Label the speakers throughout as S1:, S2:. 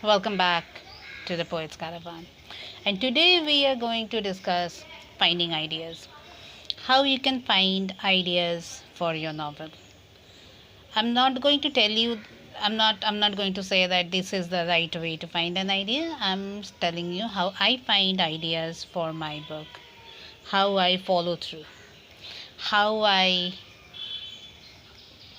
S1: Welcome back to the Poets Caravan. And today we are going to discuss finding ideas. How you can find ideas for your novel. I'm not going to tell you I'm not going to say that this is the right way to find an idea. I'm telling you how I find ideas for my book. How I follow through. How I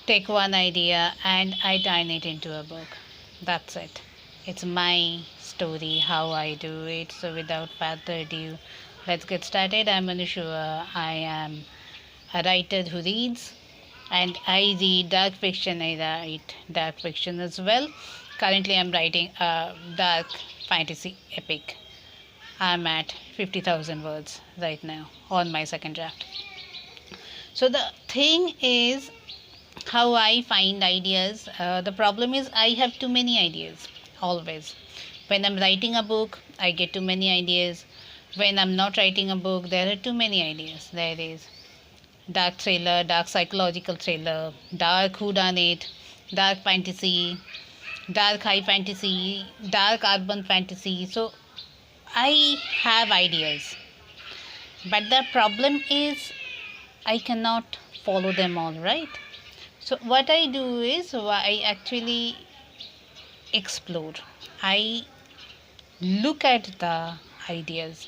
S1: take one idea and I turn it into a book. That's it. It's my story, how I do it. So, without further ado, let's get started. I'm Anushua. I am a writer who reads, and I read dark fiction. I write dark fiction as well. Currently, I'm writing a dark fantasy epic. I'm at 50,000 words right now on my second draft. So, the thing is, how I find ideas. The problem is I have too many ideas always. When I'm writing a book, I get too many ideas. When I'm not writing a book, there are too many ideas. There is dark thriller, dark psychological thriller, dark whodunit, dark fantasy, dark high fantasy, dark urban fantasy. So I have ideas, but the problem is I cannot follow them all, right? So what I do is I actually explore. I look at the ideas.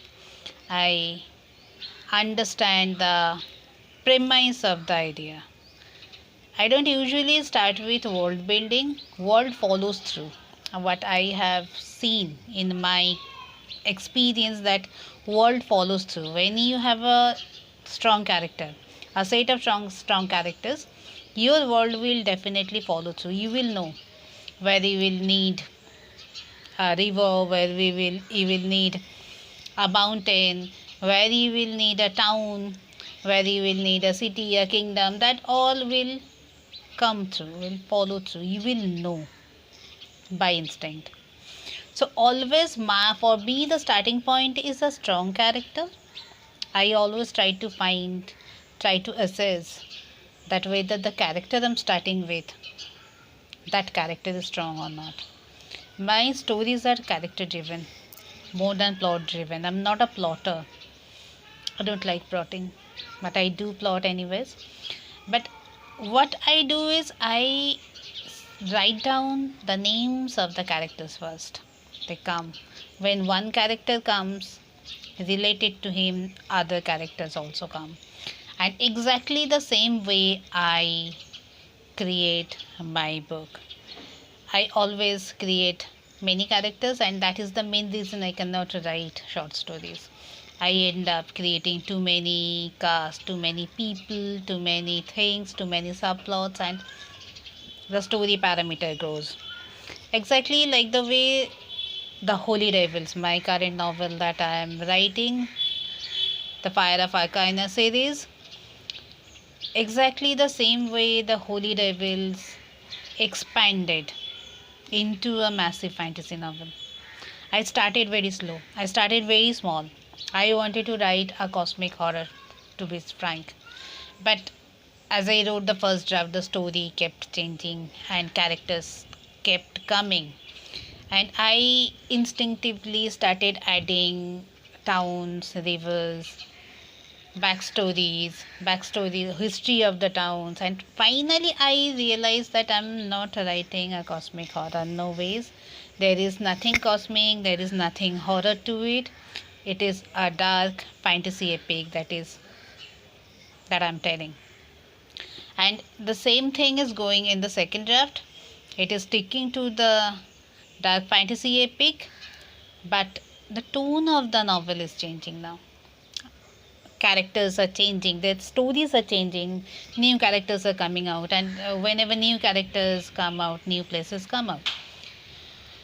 S1: I understand the premise of the idea. I don't usually start with world building. World follows through. What I have seen in my experience that world follows through. When you have a strong character, a set of strong characters, your world will definitely follow through. You will know where you will need a river, where you will need a mountain, where you will need a town, where you will need a city, a kingdom. That all will come through, will follow through. You will know by instinct. So always, for me, the starting point is a strong character. I always try to assess that whether the character I'm starting with, that character is strong or not. My stories are character driven more than plot driven. I'm not a plotter. I don't like plotting, but I do plot anyways. But what I do is I write down the names of the characters first. They come. When one character comes, related to him, other characters also come. And exactly the same way I create my book. I always create many characters, and that is the main reason I cannot write short stories. I end up creating too many casts, too many people, too many things, too many subplots, and the story parameter grows. Exactly like the way the Holy Devils, my current novel that I am writing, the Fire of Arcana series, exactly the same way the Holy Devils expanded into a massive fantasy novel. I started very slow. I started very small. I wanted to write a cosmic horror, to be frank. But as I wrote the first draft, the story kept changing and characters kept coming. And I instinctively started adding towns, rivers, backstories, history of the towns, and finally I realized that I'm not writing a cosmic horror. No ways. There is nothing cosmic, there is nothing horror to it. It is a dark fantasy epic that I'm telling. And the same thing is going in the second draft. It is sticking to the dark fantasy epic, but the tone of the novel is changing now. Characters are changing, their stories are changing, new characters are coming out, and whenever new characters come out, new places come out.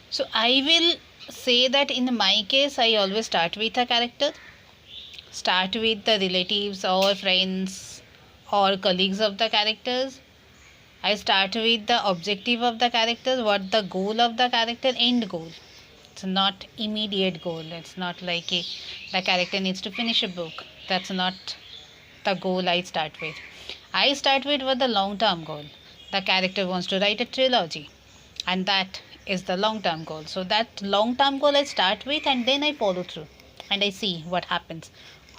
S1: So I will say that in my case, I always start with a character, start with the relatives or friends or colleagues of the characters. I start with the objective of the characters, what the goal of the character, end goal. It's not immediate goal. It's not like the character needs to finish a book. That's not the goal I start with. I start with what the long term goal. The character wants to write a trilogy, and that is the long term goal. So that long term goal I start with, and then I follow through and I see what happens,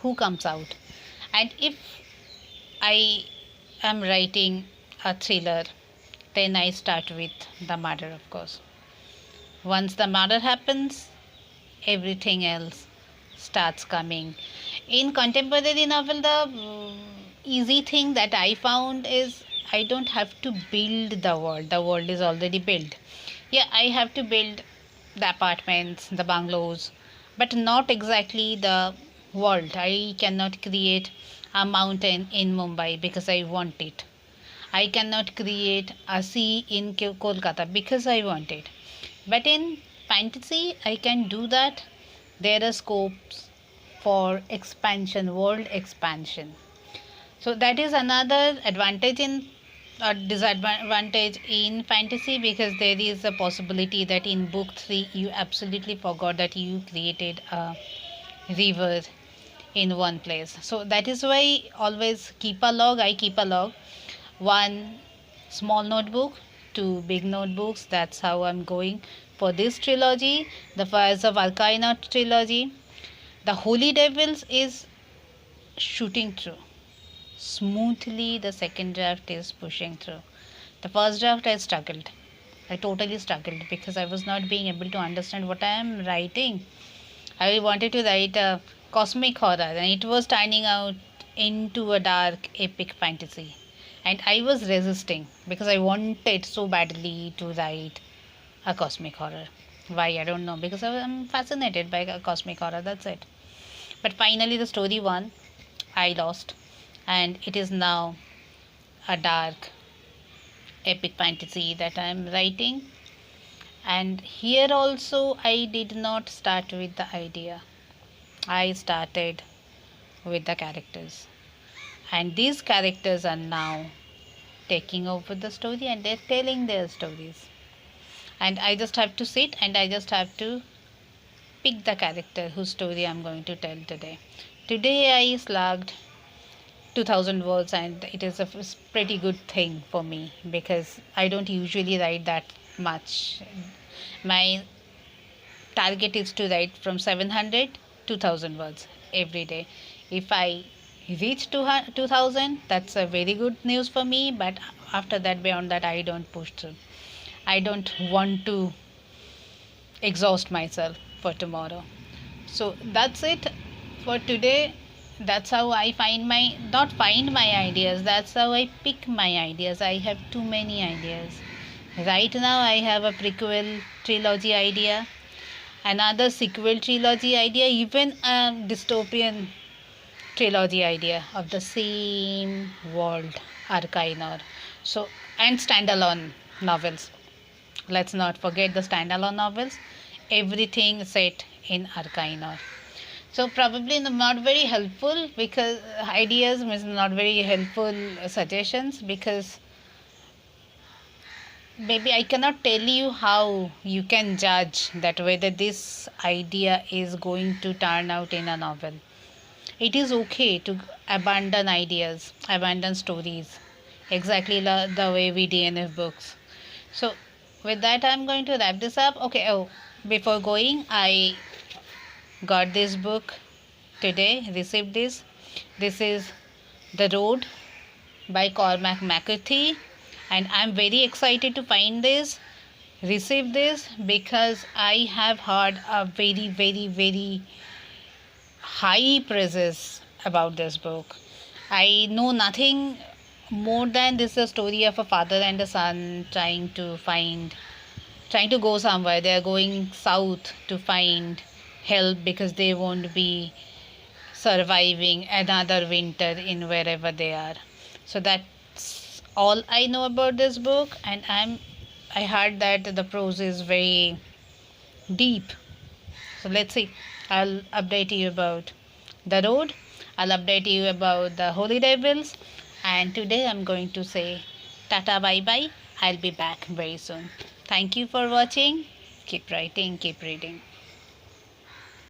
S1: who comes out. And if I am writing a thriller, then I start with the murder, of course. Once the murder happens, everything else starts coming. In contemporary novel, the easy thing that I found is I don't have to build the world. The world is already built. Yeah, I have to build the apartments, the bungalows, but not exactly the world. I cannot create a mountain in Mumbai because I want it. I cannot create a sea in Kolkata because I want it. But in fantasy, I can do that. There are scopes for expansion, world expansion. So that is another advantage in or disadvantage in fantasy, because there is a possibility that in book 3 you absolutely forgot that you created a river in one place. So that is why always keep a log. I keep a log, one small notebook, two big notebooks. That's how I'm going for this trilogy, the Fires of Arcaina trilogy. The Holy Devils is shooting through smoothly. The second draft is pushing through. The first draft I struggled. I totally struggled because I was not being able to understand what I am writing. I wanted to write a cosmic horror, and it was turning out into a dark epic fantasy. And I was resisting because I wanted so badly to write a cosmic horror. Why? I don't know. Because I'm fascinated by a cosmic horror. That's it. But finally, the story won. I lost. And it is now a dark epic fantasy that I'm writing. And here also, I did not start with the idea. I started with the characters. And these characters are now taking over the story and they're telling their stories. And I just have to sit and I just have to pick the character whose story I'm going to tell today. Today I slugged 2000 words, and it is a pretty good thing for me because I don't usually write that much. My target is to write from 700 to 1000 words every day. If I reach 2000, that's a very good news for me, but after that, beyond that, I don't push through. I don't want to exhaust myself for tomorrow. So that's it for today. That's how I find my, not find my ideas, that's how I pick my ideas. I have too many ideas. Right now I have a prequel trilogy idea, another sequel trilogy idea, even a dystopian trilogy idea of the same world, Arcainor. So, and standalone novels. Let's not forget the standalone novels. Everything set in Arcainor. So probably not very helpful because ideas means not very helpful suggestions, because maybe I cannot tell you how you can judge that whether this idea is going to turn out in a novel. It is okay to abandon ideas, abandon stories, exactly the way we DNF books. So with that, I'm going to wrap this up. Okay, before going, I got this book today, received this. This is The Road by Cormac McCarthy, and I'm very excited to find this, receive this, because I have heard a very, very, very high praises about this book. I know nothing more than this is a story of a father and a son trying to go somewhere. They are going south to find help because they won't be surviving another winter in wherever they are. So that's all I know about this book, and I heard that the prose is very deep. So let's see. I'll update you about The Road. I'll update you about the Holy Devils, and today I'm going to say tata bye bye. I'll be back very soon. Thank you for watching. Keep writing, keep reading.